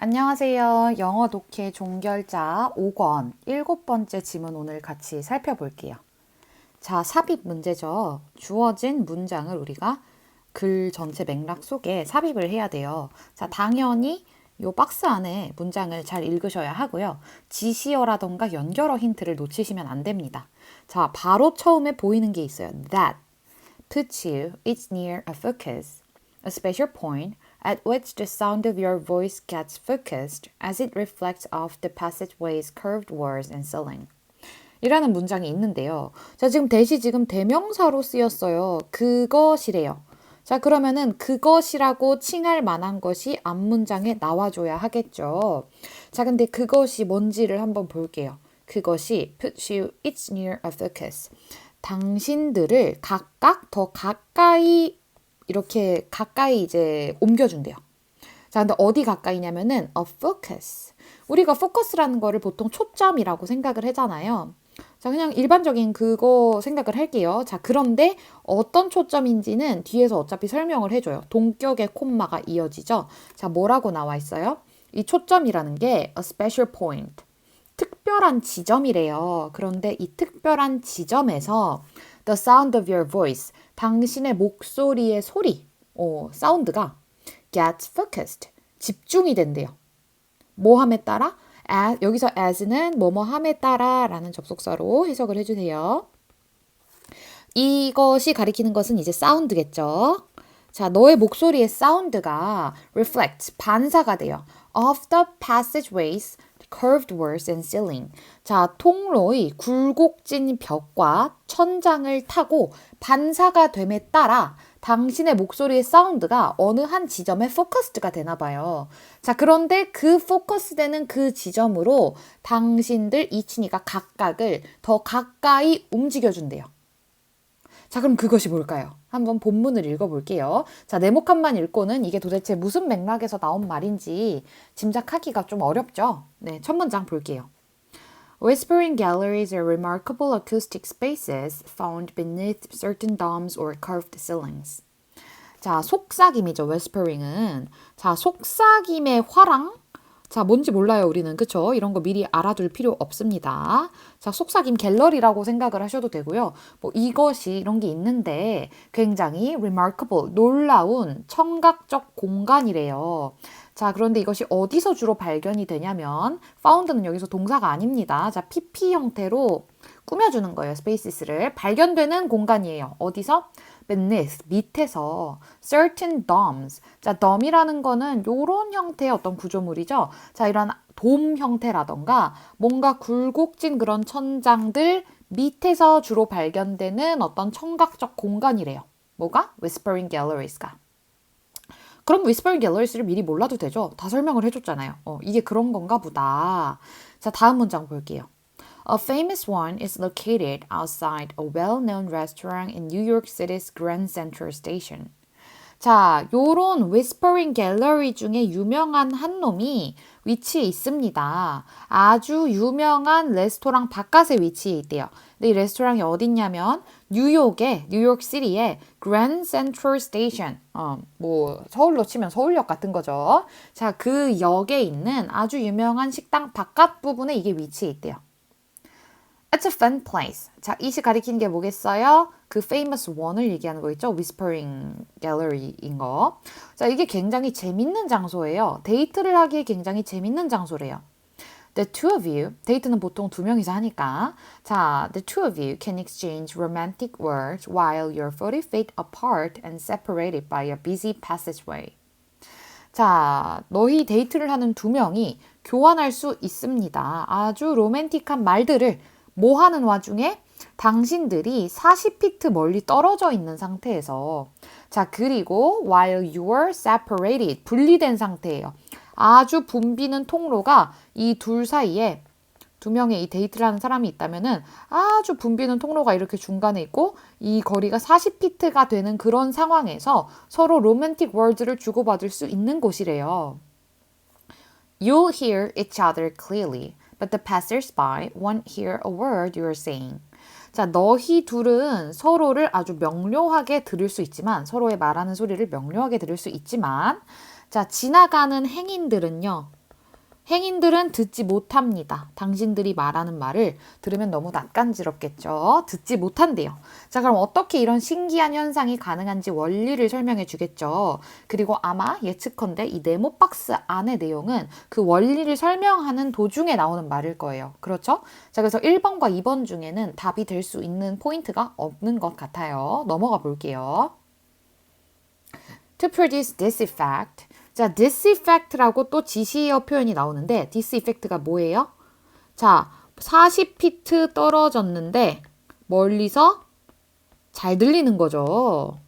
안녕하세요. 영어 독해 종결자 5권 7번째 지문 오늘 같이 살펴볼게요. 자, 삽입 문제죠. 주어진 문장을 우리가 글 전체 맥락 속에 삽입을 해야 돼요. 자, 당연히 이 박스 안에 문장을 잘 읽으셔야 하고요. 지시어라던가 연결어 힌트를 놓치시면 안 됩니다. 자, 바로 처음에 보이는 게 있어요. That puts you, it's near a focus, a special point at which the sound of your voice gets focused as it reflects off the passageway's curved walls and ceiling. 이라는 문장이 있는데요. 자, 지금 대시 지금 대명사로 쓰였어요. 그것이래요. 자, 그러면은 그것이라고 칭할 만한 것이 앞문장에 나와줘야 하겠죠. 자, 근데 그것이 뭔지를 한번 볼게요. 그것이 puts you, it's near a focus. 당신들을 각각 더 가까이 이렇게 가까이 이제 옮겨준대요. 자, 근데 어디 가까이냐면은 a focus. 우리가 focus라는 거를 보통 초점이라고 생각을 하잖아요. 자, 그냥 일반적인 그거 생각을 할게요. 자, 그런데 어떤 초점인지는 뒤에서 어차피 설명을 해줘요. 동격의 콤마가 이어지죠. 자, 뭐라고 나와 있어요? 이 초점이라는 게 a special point. 특별한 지점이래요. 그런데 이 특별한 지점에서 the sound of your voice, 당신의 목소리의 소리, 사운드가 gets focused, 집중이 된대요. 뭐함에 따라? 여기서 as는 뭐뭐함에 따라 라는 접속사로 해석을 해주세요. 이것이 가리키는 것은 이제 사운드겠죠. 자, 너의 목소리의 사운드가 reflect, 반사가 돼요. of the passageways, curved walls and ceiling. 자, 통로의 굴곡진 벽과 천장을 타고 반사가 됨에 따라 당신의 목소리의 사운드가 어느 한 지점에 포커스드가 되나 봐요. 자, 그런데 그 포커스되는 그 지점으로 당신들 이친이가 각각을 더 가까이 움직여준대요. 자, 그럼 그것이 뭘까요? 한번 본문을 읽어볼게요. 자, 네모칸만 읽고는 이게 도대체 무슨 맥락에서 나온 말인지 짐작하기가 좀 어렵죠? 네, 첫 문장 볼게요. Whispering galleries are remarkable acoustic spaces found beneath certain domes or curved ceilings. 자, 속삭임이죠, whispering은. 자, 속삭임의 화랑? 자, 뭔지 몰라요, 우리는. 그쵸? 이런 거 미리 알아둘 필요 없습니다. 자, 속삭임 갤러리라고 생각을 하셔도 되고요. 뭐 이것이 이런 게 있는데 굉장히 remarkable, 놀라운 청각적 공간이래요. 자, 그런데 이것이 어디서 주로 발견이 되냐면 found는 여기서 동사가 아닙니다. 자, PP 형태로 꾸며주는 거예요. spaces를. 발견되는 공간이에요. 어디서? beneath, 밑에서 certain domes. 자, dome이라는 거는 요런 형태의 어떤 구조물이죠. 자, 이런 돔 형태라던가 뭔가 굴곡진 그런 천장들 밑에서 주로 발견되는 어떤 청각적 공간이래요. 뭐가? Whispering Galleries가. 그럼 Whispering Galleries를 미리 몰라도 되죠. 다 설명을 해줬잖아요. 이게 그런 건가 보다. 자, 다음 문장 볼게요. A famous one is located outside a well-known restaurant in New York City's Grand Central Station. 자, 요런 Whispering Gallery 중에 유명한 한 놈이 위치해 있습니다. 아주 유명한 레스토랑 바깥에 위치해 있대요. 근데 이 레스토랑이 어딨냐면 뉴욕시티의 Grand Central Station. 뭐 서울로 치면 서울역 같은 거죠. 자, 그 역에 있는 아주 유명한 식당 바깥 부분에 이게 위치해 있대요. It's a fun place. 자, 이시 가리키는 게 뭐겠어요? 그 famous one을 얘기하는 거 있죠? Whispering Gallery인 거. 자, 이게 굉장히 재밌는 장소예요. 데이트를 하기에 굉장히 재밌는 장소래요. The two of you, 데이트는 보통 두 명이서 하니까. 자, the two of you can exchange romantic words while you're 40 feet apart and separated by a busy passageway. 자, 너희 데이트를 하는 두 명이 교환할 수 있습니다. 아주 로맨틱한 말들을 뭐 하는 와중에 당신들이 40피트 멀리 떨어져 있는 상태에서 자, 그리고 while you are separated, 분리된 상태예요. 아주 붐비는 통로가 이 둘 사이에 두 명의 이 데이트를 하는 사람이 있다면은 아주 붐비는 통로가 이렇게 중간에 있고 이 거리가 40피트가 되는 그런 상황에서 서로 로맨틱 월드를 주고받을 수 있는 곳이래요. You'll hear each other clearly. But the passers-by won't hear a word you're saying. 자, 너희 둘은 서로를 아주 명료하게 들을 수 있지만, 서로의 말하는 소리를 명료하게 들을 수 있지만, 자, 지나가는 행인들은요, 행인들은 듣지 못합니다. 당신들이 말하는 말을 들으면 너무 낯간지럽겠죠. 듣지 못한대요. 자, 그럼 어떻게 이런 신기한 현상이 가능한지 원리를 설명해 주겠죠. 그리고 아마 예측컨대 이 네모 박스 안의 내용은 그 원리를 설명하는 도중에 나오는 말일 거예요. 그렇죠? 자, 그래서 1번과 2번 중에는 답이 될 수 있는 포인트가 없는 것 같아요. 넘어가 볼게요. To produce this effect. 자, this effect라고 또 지시어 표현이 나오는데 this effect가 뭐예요? 자, 40피트 떨어졌는데 멀리서 잘 들리는 거죠.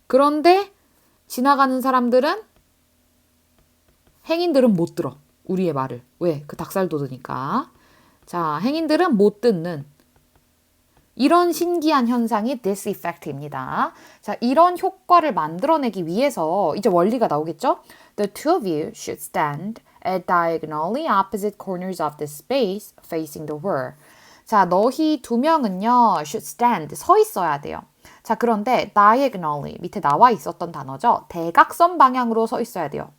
그런데 지나가는 사람들은 행인들은 못 들어. 우리의 말을. 왜? 그 닭살 돋으니까. 자, 행인들은 못 듣는 이런 신기한 현상이 this effect입니다. 자, 이런 효과를 만들어내기 위해서 이제 원리가 나오겠죠? The two of you should stand at diagonally opposite corners of the space facing the wall. 자, 너희 두 명은요, should stand, 서 있어야 돼요. 자, 그런데 diagonally, 밑에 나와 있었던 단어죠. 대각선 방향으로 서 있어야 돼요.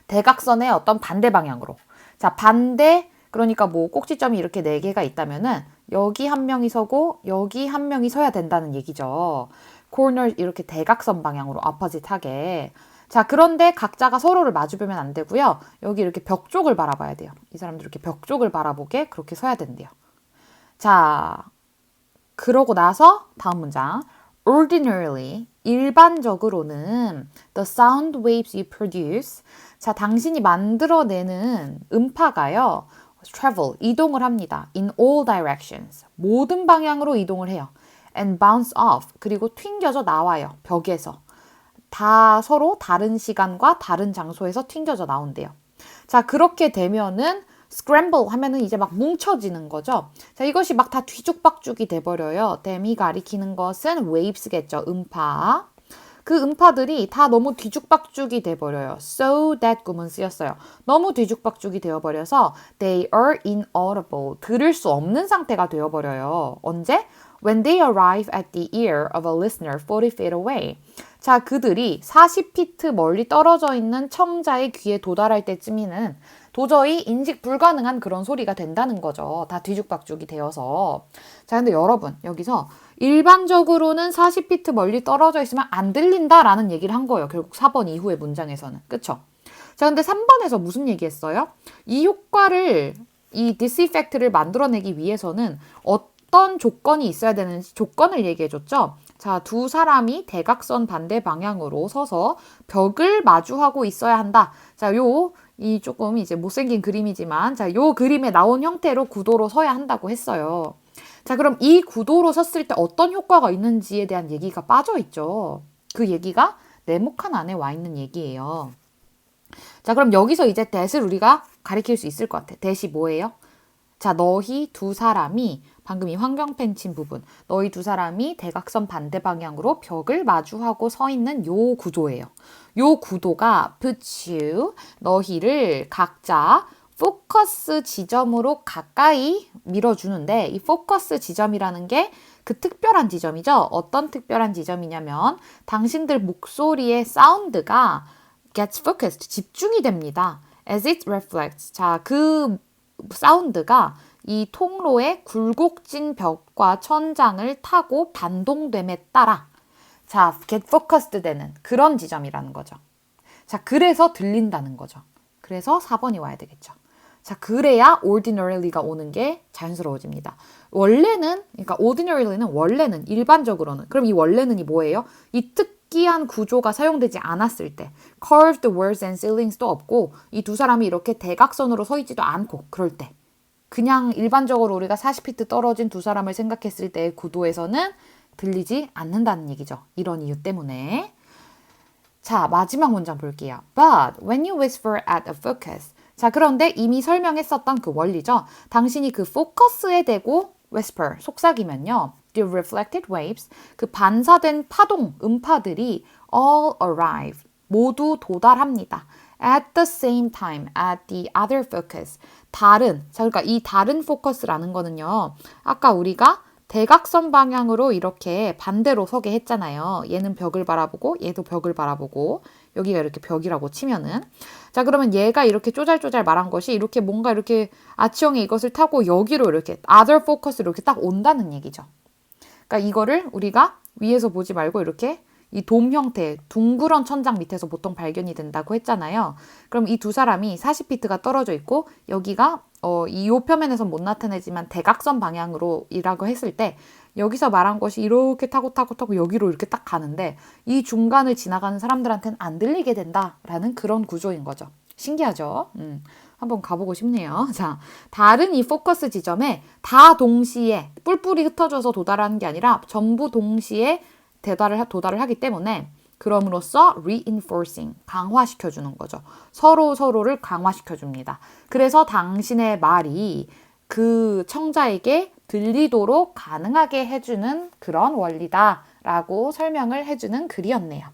대각선의 어떤 반대 방향으로. 자, 반대, 그러니까 뭐 꼭지점이 이렇게 4개가 있다면은 여기 한 명이 서고 여기 한 명이 서야 된다는 얘기죠. corner 이렇게 대각선 방향으로 opposite하게. 자, 그런데 각자가 서로를 마주보면 안 되고요. 여기 이렇게 벽 쪽을 바라봐야 돼요. 이 사람들 이렇게 벽 쪽을 바라보게 그렇게 서야 된대요. 자, 그러고 나서 다음 문장. Ordinarily, 일반적으로는 the sound waves you produce. 자, 당신이 만들어내는 음파가요. travel, 이동을 합니다. in all directions, 모든 방향으로 이동을 해요. and bounce off, 그리고 튕겨져 나와요. 벽에서. 다 서로 다른 시간과 다른 장소에서 튕겨져 나온대요. 자, 그렇게 되면은 scramble 하면은 이제 막 뭉쳐지는 거죠. 자, 이것이 막 다 뒤죽박죽이 돼버려요. 댐이 가리키는 것은 waves겠죠. 음파. 그 음파들이 다 너무 뒤죽박죽이 돼버려요. So that 구문 쓰였어요. 너무 뒤죽박죽이 되어버려서 they are inaudible. 들을 수 없는 상태가 되어버려요. 언제? When they arrive at the ear of a listener 40 feet away. 자, 그들이 40피트 멀리 떨어져 있는 청자의 귀에 도달할 때쯤이는 도저히 인식 불가능한 그런 소리가 된다는 거죠. 다 뒤죽박죽이 되어서. 자, 근데 여러분, 여기서 일반적으로는 40피트 멀리 떨어져 있으면 안 들린다라는 얘기를 한 거예요. 결국 4번 이후의 문장에서는. 그쵸? 자, 근데 3번에서 무슨 얘기했어요? 이 효과를, 이 this effect를 만들어내기 위해서는 어떤 조건이 있어야 되는지 조건을 얘기해줬죠? 자, 두 사람이 대각선 반대 방향으로 서서 벽을 마주하고 있어야 한다. 자, 이 조금 이제 못생긴 그림이지만, 자, 요 그림에 나온 형태로 구도로 서야 한다고 했어요. 자, 그럼 이 구도로 섰을 때 어떤 효과가 있는지에 대한 얘기가 빠져 있죠. 그 얘기가 네모칸 안에 와 있는 얘기예요. 자, 그럼 여기서 이제 that을 우리가 가리킬 수 있을 것 같아. that이 뭐예요? 자, 너희 두 사람이 방금 이 환경펜 친 부분, 너희 두 사람이 대각선 반대 방향으로 벽을 마주하고 서 있는 요 구도예요. 요 구도가 puts you, 너희를 각자 포커스 지점으로 가까이 밀어주는데 이 포커스 지점이라는 게 그 특별한 지점이죠. 어떤 특별한 지점이냐면 당신들 목소리의 사운드가 gets focused, 집중이 됩니다. as it reflects. 자, 그 사운드가 이 통로의 굴곡진 벽과 천장을 타고 반동됨에 따라 자, get focused 되는 그런 지점이라는 거죠. 자, 그래서 들린다는 거죠. 그래서 4번이 와야 되겠죠. 자, 그래야 ordinary가 오는 게 자연스러워집니다. 원래는, 그러니까 ordinary는 원래는, 일반적으로는. 그럼 이 원래는이 뭐예요? 이 특이한 구조가 사용되지 않았을 때 curved walls and ceilings도 없고 이 두 사람이 이렇게 대각선으로 서 있지도 않고 그럴 때 그냥 일반적으로 우리가 40피트 떨어진 두 사람을 생각했을 때의 구도에서는 들리지 않는다는 얘기죠. 이런 이유 때문에. 자, 마지막 문장 볼게요. But when you whisper at a focus. 자, 그런데 이미 설명했었던 그 원리죠. 당신이 그 포커스에 대고 whisper, 속삭이면요. The reflected waves, 그 반사된 파동, 음파들이 all arrive, 모두 도달합니다. At the same time, at the other focus. 다른, 자, 그러니까 이 다른 포커스라는 거는요. 아까 우리가 대각선 방향으로 이렇게 반대로 서게 했잖아요. 얘는 벽을 바라보고 얘도 벽을 바라보고 여기가 이렇게 벽이라고 치면은. 자, 그러면 얘가 이렇게 쪼잘쪼잘 말한 것이 이렇게 뭔가 이렇게 아치형의 이것을 타고 여기로 이렇게 other focus로 이렇게 딱 온다는 얘기죠. 그러니까 이거를 우리가 위에서 보지 말고 이렇게 이 돔 형태, 둥그런 천장 밑에서 보통 발견이 된다고 했잖아요. 그럼 이 두 사람이 40피트가 떨어져 있고 여기가 이 요표면에서 못 나타내지만 대각선 방향으로 이라고 했을 때 여기서 말한 것이 이렇게 타고 여기로 이렇게 딱 가는데 이 중간을 지나가는 사람들한테는 안 들리게 된다라는 그런 구조인 거죠. 신기하죠? 한번 가보고 싶네요. 자, 다른 이 포커스 지점에 다 동시에 뿔뿔이 흩어져서 도달하는 게 아니라 전부 동시에 도달을 하기 때문에 그럼으로써 reinforcing, 강화시켜주는 거죠. 서로를 강화시켜줍니다. 그래서 당신의 말이 그 청자에게 들리도록 가능하게 해주는 그런 원리다라고 설명을 해주는 글이었네요.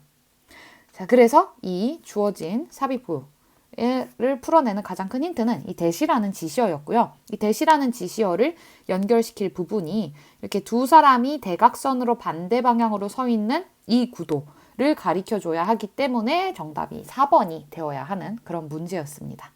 자, 그래서 이 주어진 삽입부를 풀어내는 가장 큰 힌트는 이 대시라는 지시어였고요. 이 대시라는 지시어를 연결시킬 부분이 이렇게 두 사람이 대각선으로 반대 방향으로 서 있는 이 구도를 가리켜줘야 하기 때문에 정답이 4번이 되어야 하는 그런 문제였습니다.